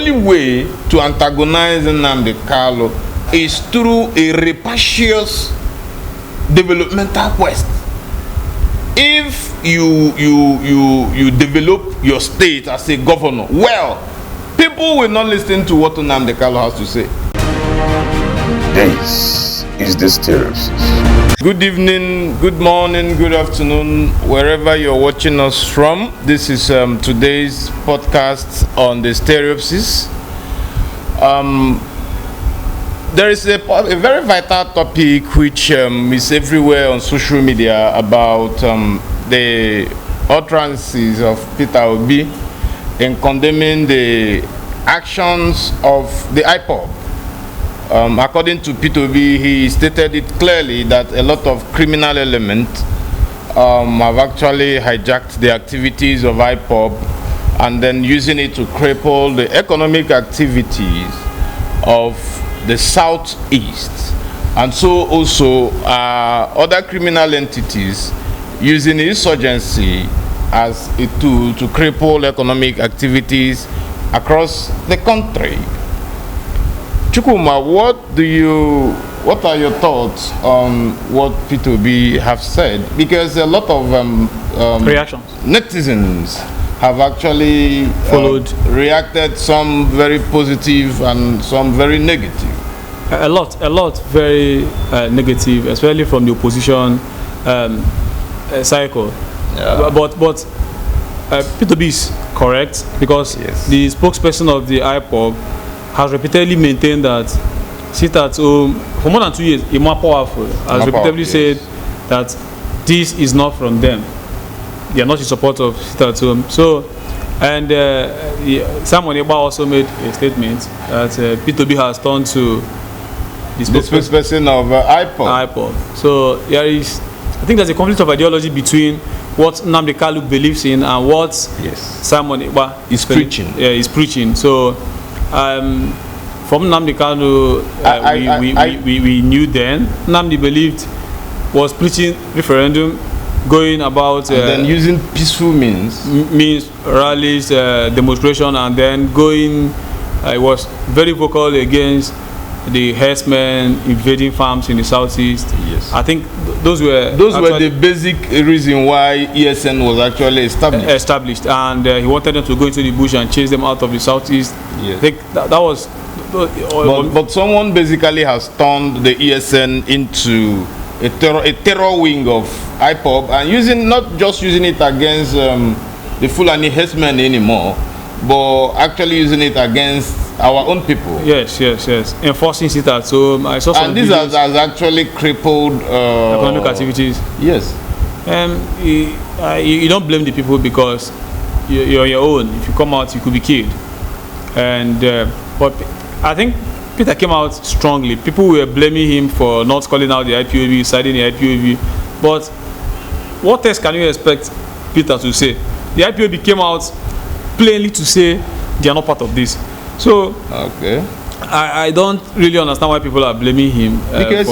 only way to antagonize Nnamdi Kanu is through a rapacious developmental quest. If you develop your state as a governor, well, people will not listen to what Nnamdi Kanu has to say. This is the Terrorism. Good evening, good morning, good afternoon, wherever you're watching us from. This is today's podcast on the Terrorism. There is a very vital topic which is everywhere on social media about the utterances of Peter Obi in condemning the actions of the IPOB. According to Peter Obi, he stated it clearly that a lot of criminal elements have actually hijacked the activities of IPOB and then using it to cripple the economic activities of the southeast, and so also other criminal entities using insurgency as a tool to cripple economic activities across the country. Chukwuma, what are your thoughts on what Peter Obi have said? Because a lot of reactions, netizens have actually reacted, some very positive and some very negative. A lot very negative, especially from the opposition cycle. Yeah. But Peter Obi is correct, because yes, the spokesperson of the IPOB has repeatedly maintained that sit at home for more than 2 years is more powerful. Has repeatedly said that this is not from them. They are not in support of sit at home. So, and Simon Ekpa also made a statement that Peter Obi has turned to the spokesperson of IPOB. So there is, I think there's a conflict of ideology between what Nnamdi Kanu believes in and what Simon Ekpa is preaching. Is preaching. So from Nnamdi Kanu, we knew then Nnamdi believed was preaching referendum, going about and then using peaceful means rallies, demonstration, and then going. I was very vocal against the herdsmen invading farms in the southeast. Yes, I think those were the basic reason why ESN was actually established, and he wanted them to go into the bush and chase them out of the southeast. Yes. I think that was. But someone basically has turned the ESN into a terror wing of IPOB, and not just using it against the Fulani herdsmen anymore, but actually using it against our own people. Yes. Enforcing it at home. I saw some and this has actually crippled economic activities. Yes. You don't blame the people because you're on your own. If you come out, you could be killed. And but I think Peter came out strongly. People were blaming him for not calling out the IPOB, citing the IPOB. But what else can you expect Peter to say? The IPOB came out plainly to say they are not part of this. So okay, I don't really understand why people are blaming him.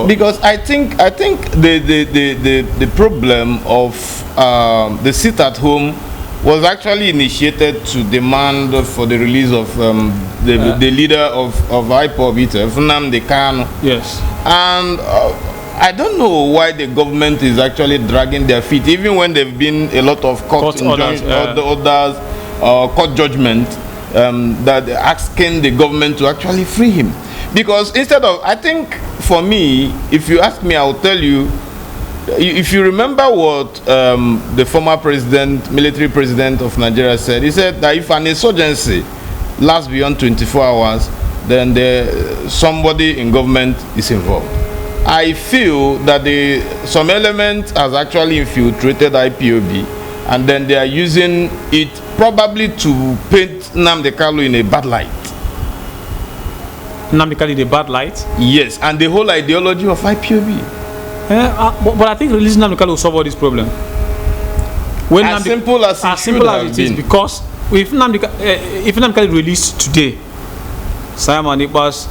Because I think the problem of the sit at home was actually initiated to demand for the release of the leader of IPOB, Nnamdi Kanu. Yes. And I don't know why the government is actually dragging their feet, even when there have been a lot of court judgment that asking the government to actually free him. Because instead of, I think for me, if you ask me, I will tell you, if you remember what the former military president of Nigeria said, he said that if an insurgency lasts beyond 24 hours, then somebody in government is involved. I feel that some element has actually infiltrated IPOB, and then they are using it probably to paint Nnamdi Kanu in a bad light. Nnamdi Kanu in a bad light? Yes, and the whole ideology of IPOB. But I think releasing Nnamdi Kanu will solve all this problem. As simple as it is, because if Nnamdi Kanu is released today, Simon Ekpa's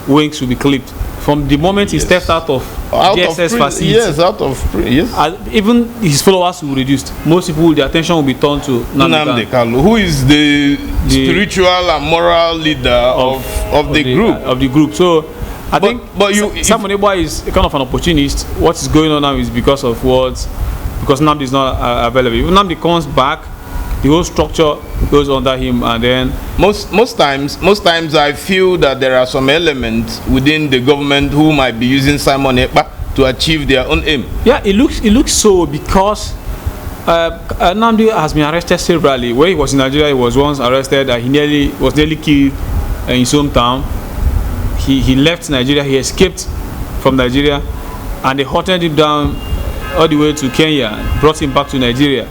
wings will be clipped from the moment he stepped out of DSS facility. Yes, out of yes. Even his followers will reduce. Most people, their attention will be turned to Nnamdi Kanu, who is the spiritual and moral leader of the group. Of the group. So I think Simon Ekpa is kind of an opportunist. What is going on now is because Nnamdi is not available. If Nnamdi comes back, the whole structure goes under him, and then most times I feel that there are some elements within the government who might be using Simon Ekpa to achieve their own aim. Yeah, it looks so, because Nnamdi has been arrested severally. When he was in Nigeria, he was once arrested. He was nearly killed in his hometown. He left Nigeria. He escaped from Nigeria, and they hunted him down all the way to Kenya and brought him back to Nigeria.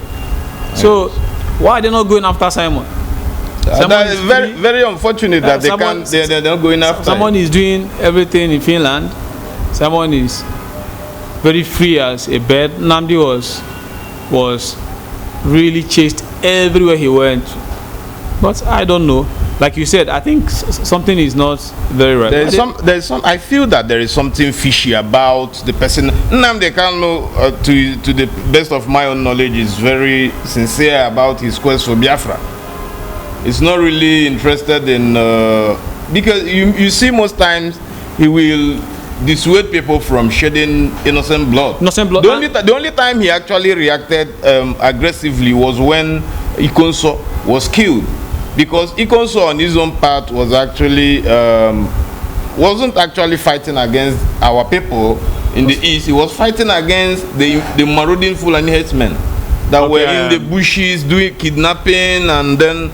So why are they not going after Simon? That is very, very unfortunate that they're not going after Simon is doing everything in Finland. Simon is very free as a bird. Nnamdi was really chased everywhere he went. But I don't know. Like you said, I think something is not very right. I feel that there is something fishy about the person. Nnamdi Kanu, to the best of my own knowledge, is very sincere about his quest for Biafra. He's not really interested in because you see most times he will dissuade people from shedding innocent blood. The only time he actually reacted aggressively was when Ikonso was killed. Because Ikonso on his own part was actually wasn't actually fighting against our people in the east. He was fighting against the marauding Fulani headsmen that were in the bushes doing kidnapping, and then.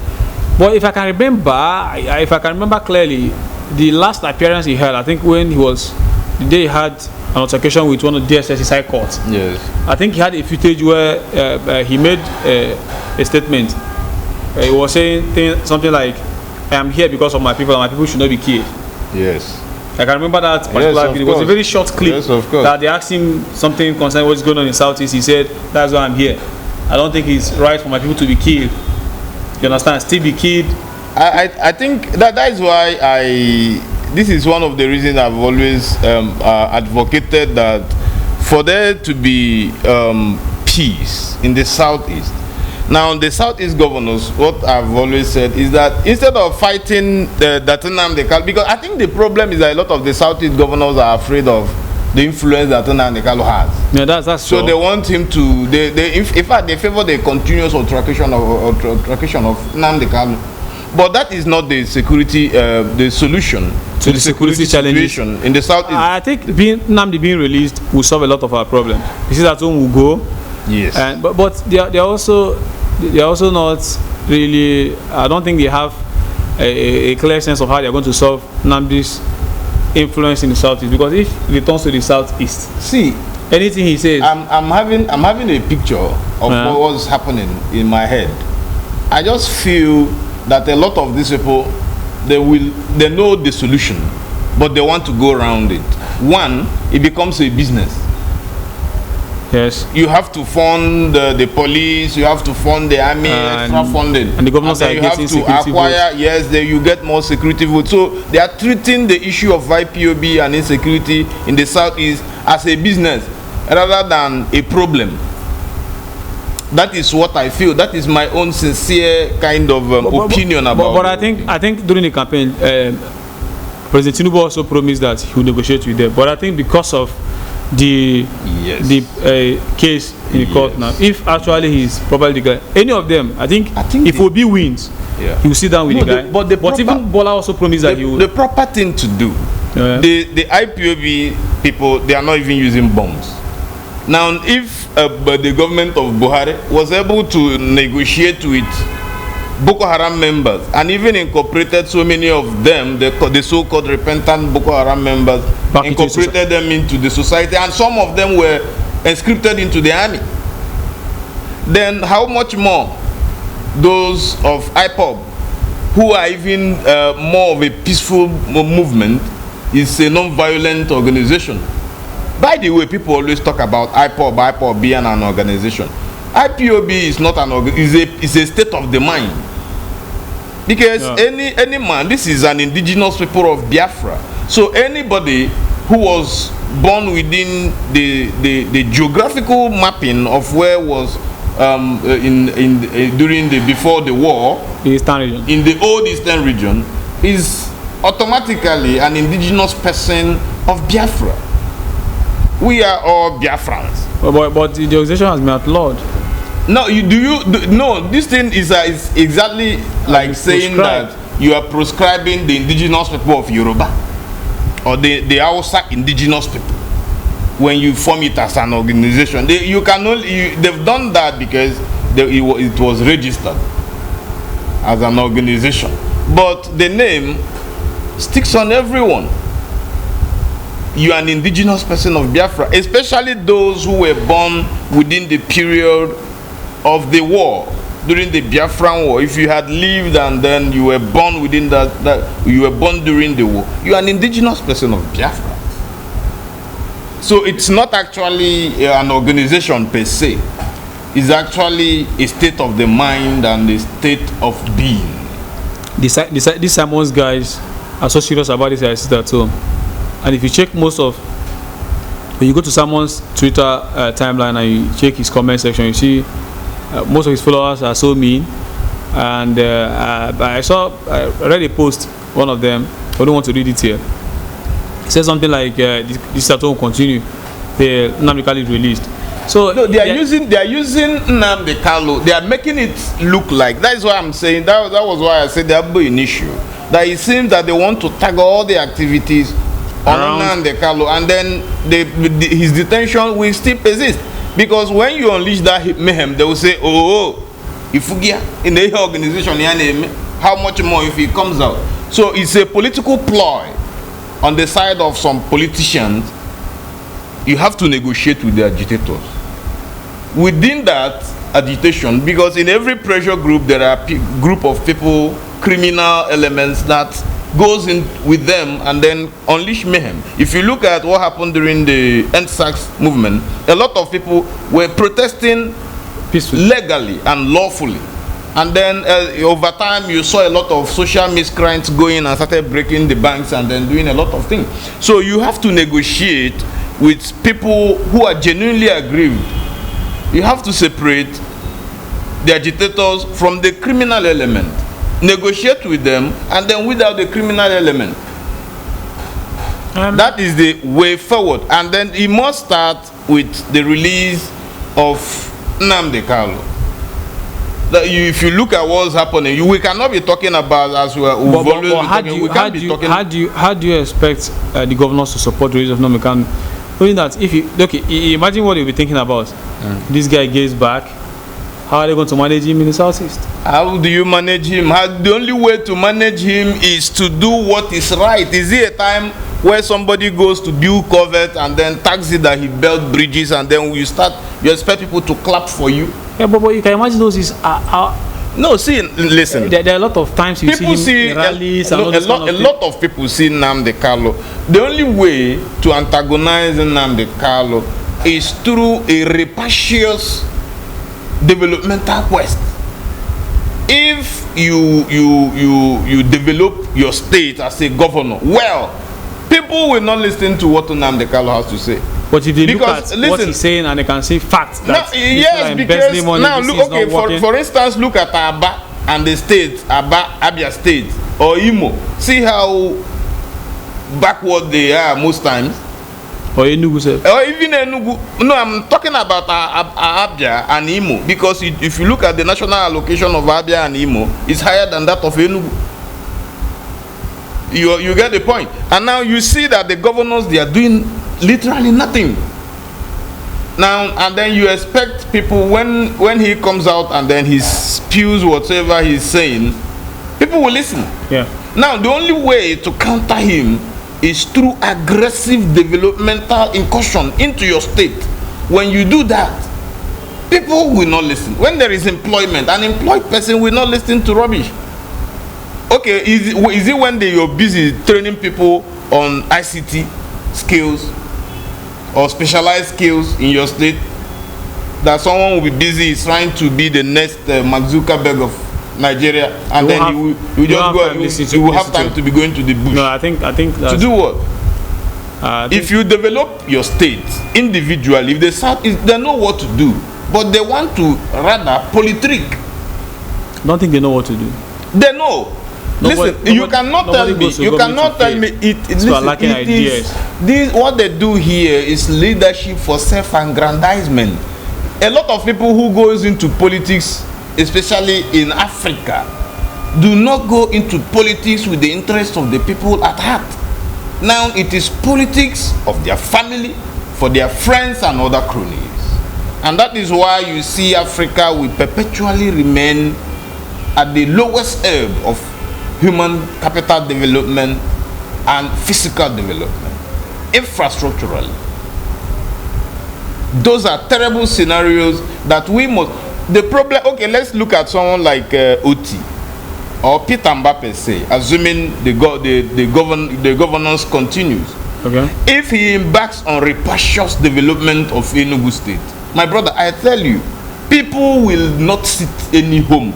But if I can remember clearly, the last appearance he had, I think when the day he had an altercation with one of the DSS high court. Yes. I think he had a footage where he made a statement. He was saying something like, "I am here because of my people, and my people should not be killed." Yes. I can remember that particular video. It was a very short clip. Yes, of course. That they asked him something concerning what's going on in Southeast. He said, "That's why I'm here. I don't think it's right for my people to be killed." You understand? Still be killed. I think that is why this is one of the reasons I've always advocated that for there to be peace in the Southeast. Now, the Southeast governors, what I've always said is that instead of fighting that Nnamdi Kanu, because I think the problem is that a lot of the Southeast governors are afraid of the influence that Nnamdi Kanu has. Yeah, that's so. They want him to. In fact, they favor the continuous altercation of Nnamdi Kanu. But that is not the security, the solution to the security challenges in the Southeast. I think Nnamdi being released will solve a lot of our problems. This is at home will go. Yes. But they are also not really. I don't think they have a clear sense of how they are going to solve Nnamdi's influence in the Southeast, because if he returns to the Southeast, see anything he says. I'm having a picture of what was happening in my head. I just feel that a lot of these people, they know the solution, but they want to go around it. One, it becomes a business. Yes. You have to fund the police, you have to fund the army, extra funding. And the governors are getting security votes. Yes, you get more security votes. So they are treating the issue of IPOB and insecurity in the Southeast as a business rather than a problem. That is what I feel. That is my own sincere kind of opinion about it. But I think during the campaign, President Tinubu also promised that he would negotiate with them. But I think because of the case in the court now, if actually he's probably declared any of them, I think if Obi wins, he will sit down with the guy. But even Bola also promised that he would. The proper thing to do, the IPOB people, they are not even using bombs. Now, if the government of Buhari was able to negotiate with Boko Haram members and even incorporated so many of them, the so-called repentant Boko Haram members, incorporated them into the society, and some of them were conscripted into the army, then how much more those of IPOB, who are even more of a peaceful movement, is a non-violent organization. By the way, people always talk about IPOB being an organization. IPOB is not an organization, it's a state of the mind. Because any man, this is an indigenous people of Biafra. So anybody who was born within the geographical mapping of where was during the before the war, the Eastern region, in the old Eastern region, is automatically an indigenous person of Biafra. We are all Biafrans. But the organization has been outlawed. No, no. This thing is exactly like saying that you are proscribing the indigenous people of Yoruba or the Hausa indigenous people when you form it as an organization. They've done that because it was registered as an organization, but the name sticks on everyone. You are an indigenous person of Biafra, especially those who were born within the period of the war, during the Biafran war. If you had lived and then you were born within that you were born during the war, you are an indigenous person of Biafra. So it's not actually an organization per se. It's actually a state of the mind and a state of being. These Simon's guys are so serious about this, I see that too. And if you check when you go to Simon's Twitter timeline and you check his comment section, you see most of his followers are so mean. And I read a post, one of them, I don't want to read it here. It says something like this will continue. The Nnamdi Kanu is released. So no, they are using Nnamdi Kanu. They are making it look like, that is why I'm saying that was why I said there will be an issue. That it seems that they want to tag all the activities on Nnamdi Kanu, and then his detention will still persist. Because when you unleash that mayhem, they will say, oh, if you get in the organization, how much more if he comes out? So it's a political ploy on the side of some politicians. You have to negotiate with the agitators. Within that agitation, because in every pressure group there are group of people, criminal elements that goes in with them and then unleash mayhem. If you look at what happened during the NSAX movement, a lot of people were protesting peacefully, legally and lawfully. And then over time you saw a lot of social miscreants going and started breaking the banks and then doing a lot of things. So you have to negotiate with people who are genuinely aggrieved. You have to separate the agitators from the criminal element. Negotiate with them and then without the criminal element. That is the way forward. And then it must start with the release of Nnamdi Kanu. If you look at what's happening, we cannot be talking about, as we've always been talking. How do you expect the governors to support the release of Nnamdi Kanu? Knowing that if you imagine what you'll be thinking about. This guy gets back. How are they going to manage him in the southeast? How do you manage him? The only way to manage him is to do what is right. Is it a time where somebody goes to build covert and then tax it that he built bridges and then you expect people to clap for you? Yeah, but you can imagine those is no, see, listen. There are a lot of times you people see him in rallies and a lot of people see Nnamdi Kanu. The only way to antagonize Nnamdi Kanu is through a rapacious developmental quest. If you develop your state as a governor, well, people will not listen to what Nnamdi Kanu has to say. But if they look at what he's saying and they can see facts that yes, because money, now look, okay, for instance, look at Aba and the state, Abia State or Imo. See how backward they are most times. Or Enugu, sir. Or even Enugu. No, I'm talking about Abia and Imo, because if you look at the national allocation of Abia and Imo, it's higher than that of Enugu. You get the point. And now you see that the governors, they are doing literally nothing. Now and then you expect people, when he comes out and then he spews whatever he's saying, people will listen. Yeah. Now the only way to counter him is through aggressive developmental incursion into your state. When you do that, people will not listen. When there is employment, an employed person will not listen to rubbish. Okay, is it when you're busy training people on ICT skills or specialized skills in your state that someone will be busy trying to be the next Mark Zuckerberg of Nigeria, and then he will have time to be going to the bush? No, I think to do what? If you develop your state individually, if they know what to do, but they want to rather politrick. I don't think they know what to do. They know. Listen, you cannot tell me. You cannot tell me what they do here is leadership for self-aggrandizement. A lot of people who goes into politics, especially in Africa, do not go into politics with the interest of the people at heart. Now it is politics of their family, for their friends and other cronies. And that is why you see Africa will perpetually remain at the lowest ebb of human capital development and physical development, infrastructurally. Those are terrible scenarios that we must. The problem. Okay, let's look at someone like Oti or Peter Mbappe, say, assuming the governance continues. Okay. If he embarks on rapacious development of Enugu State, my brother, I tell you, people will not sit any home.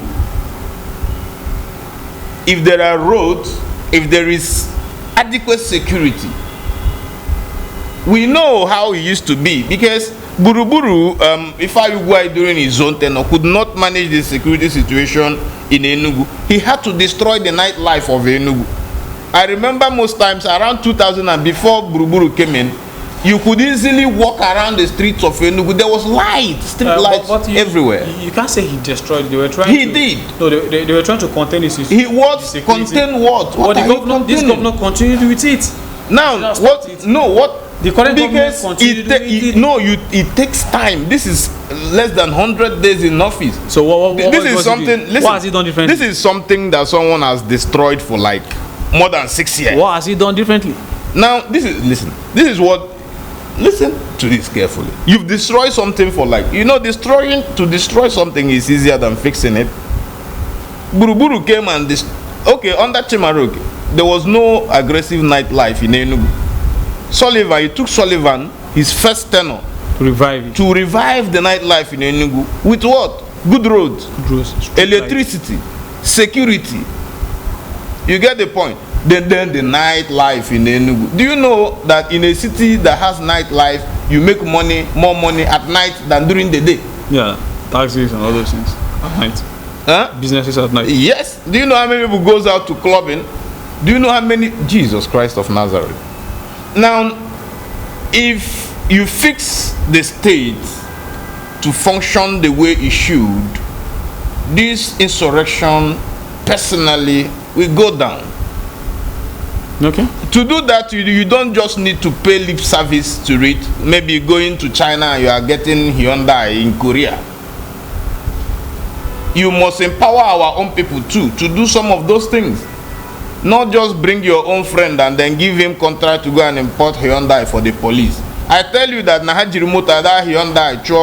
If there are roads, if there is adequate security, we know how it used to be, because Buruburu, if I were during his own tenure, could not manage the security situation in Enugu. He had to destroy the nightlife of Enugu. I remember most times around 2000 and before Buruburu came in, you could easily walk around the streets of Enugu. There was light, street lights everywhere. You can't say he destroyed. They were trying. He did. No, they were trying to contain his. He was contain what? What the governor? This governor continued with it. Now what? It. No, what? The current government continued with it. No, it takes time. This is less than 100 days in office. So what this is something. Listen, what has he done differently? This is something that someone has destroyed for like more than 6 years. What has he done differently? Now this is This is what. Listen to this carefully. You've destroyed something for like, to destroy something is easier than fixing it. Buruburu came and under Chimaroke, there was no aggressive nightlife in Enugu. He took Sullivan, his first tenure, to revive the nightlife in Enugu with what? Good roads, electricity, security. You get the point? Then the nightlife in Enugu. Do you know that in a city that has nightlife, you make more money at night than during the day? Yeah, taxis and all those things at night. Huh? Businesses at night. Yes. Do you know how many people goes out to clubbing? Do you know how many? Jesus Christ of Nazareth. Now, if you fix the state to function the way it should, this insurrection personally will go down. Okay. To do that, you don't just need to pay lip service to it. Maybe going to China and you are getting Hyundai in Korea. You must empower our own people too to do some of those things. Not just bring your own friend and then give him contract to go and import Hyundai for the police. I tell you that Nahajiri Mota, that Hyundai